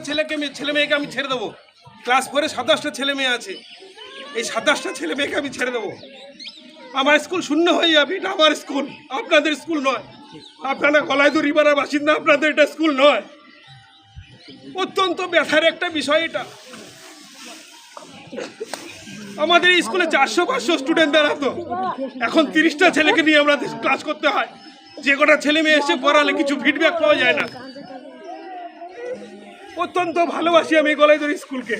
ছেলে মেয়েকে আমি ছেড়ে দেবো। ক্লাস 4-এ 27টা ছেলে মেয়ে আছে, এই 27টা ছেলে মেয়েকে আমি ছেড়ে দেবো? আমার স্কুল শূন্য হয়ে যাবে। এটা আমার স্কুল, আপনাদের স্কুল নয়। আপনারা গলাইদড়ি পাড়ার বাসিন্দা, আপনাদের এটা স্কুল নয়। অত্যন্ত ব্যথার একটা বিষয় এটা। আমাদের এই স্কুলে 400-500 স্টুডেন্ট দাঁড়াতো, এখন 30টা ছেলেকে নিয়ে আমরা ক্লাস করতে হয়। যে কটা ছেলে মেয়ে এসে পড়ালে কিছু ফিডব্যাক পাওয়া যায় না। অত্যন্ত ভালোবাসি আমি গলাইদড়ি স্কুলকে।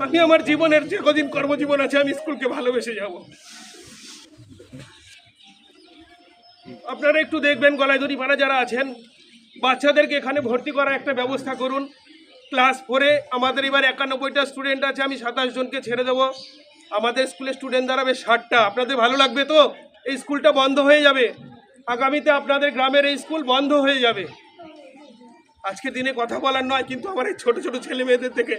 আমি আমার জীবনের যে কদিন কর্মজীবন আছে আমি স্কুলকে ভালোবেসে যাব। আপনারা একটু দেখবেন গলাইদড়ি পাড়া যারা আছেন, বাচ্চাদেরকে এখানে ভর্তি করার একটা ব্যবস্থা করুন। ক্লাস 4-এ আমাদের এবার 91টা স্টুডেন্ট আছে, আমি 27 জনকে ছেড়ে দেবো। আমাদের স্কুলে স্টুডেন্ট দাঁড়াবে 60টা। আপনাদের ভালো লাগবে তো? এই স্কুলটা বন্ধ হয়ে যাবে আগামীতে, আপনাদের গ্রামের এই স্কুল বন্ধ হয়ে যাবে। আজকে দিনে কথা বলার নয়, কিন্তু আমার এই ছোট ছোট ছেলে মেয়েদের থেকে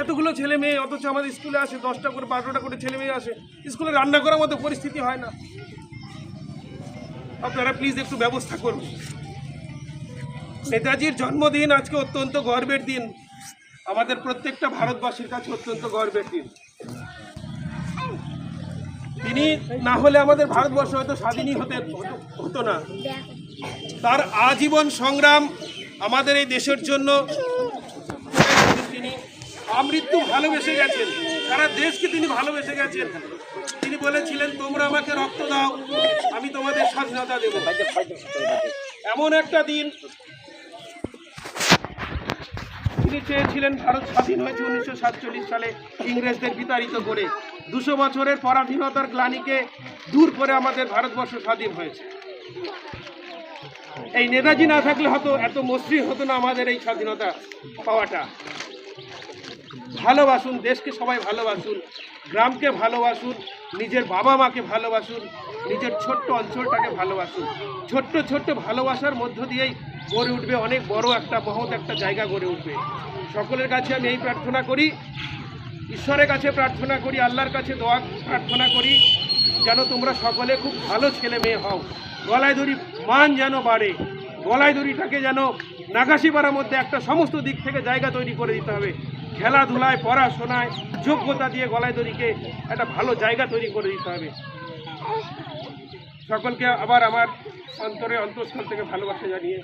এতগুলো ছেলে মেয়ে, অথচ আমাদের স্কুলে আসে 10টা করে 12টা করে ছেলে মেয়ে আসে, স্কুলে রান্না করার মতো পরিস্থিতি হয় না। আপনারা প্লিজ একটু ব্যবস্থা করুন। নেতাজির জন্মদিন আজকে অত্যন্ত গর্বের দিন, আমাদের প্রত্যেকটা ভারতবাসীর কাছে অত্যন্ত গর্বের দিন। তিনি না হলে আমাদের ভারতবর্ষ হয়তো স্বাধীনই হতো না। তার আজীবন সংগ্রাম আমাদের এই দেশের জন্য, তিনি আমৃত্যু ভালোবেসে গেছেন, সারা দেশকে তিনি ভালোবেসে গেছেন। তিনি বলেছিলেন, তোমরা আমাকে রক্ত দাও, আমি তোমাদের স্বাধীনতা দেব। এমন একটা দিন তিনি চেয়েছিলেন। ভারত স্বাধীন হয়েছে 1947 সালে ইংরেজদের বিতাড়িত করে। 200 বছরের পরাধীনতার গ্লানিকে দূর করে আমাদের ভারতবর্ষ স্বাধীন হয়েছে। এই নেতাজি না থাকলে হয়তো এত মসৃণ হতো না আমাদের এই স্বাধীনতা পাওয়াটা। ভালোবাসুন দেশকে, সবাই ভালোবাসুন, গ্রামকে ভালোবাসুন, নিজের বাবা মাকে ভালোবাসুন, নিজের ছোট্ট অঞ্চলটাকে ভালোবাসুন। ছোট্ট ছোট্ট ভালোবাসার মধ্য দিয়েই গড়ে উঠবে অনেক বড় একটা মহৎ একটা জায়গা গড়ে উঠবে। সকলের কাছে আমি এই প্রার্থনা করি, ঈশ্বরের কাছে প্রার্থনা করি, আল্লাহর কাছে দোয়া প্রার্থনা করি, যেন তোমরা সকলে খুব ভালো ছেলে মেয়ে হও। গলাইদড়ি মান যেন বাড়ে, গলাইদড়িটাকে যেন নাগাশিপাড়ার মধ্যে একটা সমস্ত দিক থেকে জায়গা তৈরি করে দিতে হবে। খেলাধুলায়, পড়াশোনায়, যোগ্যতা দিয়ে গলাইদড়িকে একটা ভালো জায়গা তৈরি করে দিতে হবে। সকলকে আবার আমার অন্তরে অন্তঃস্থল থেকে ভালোবাসা জানিয়ে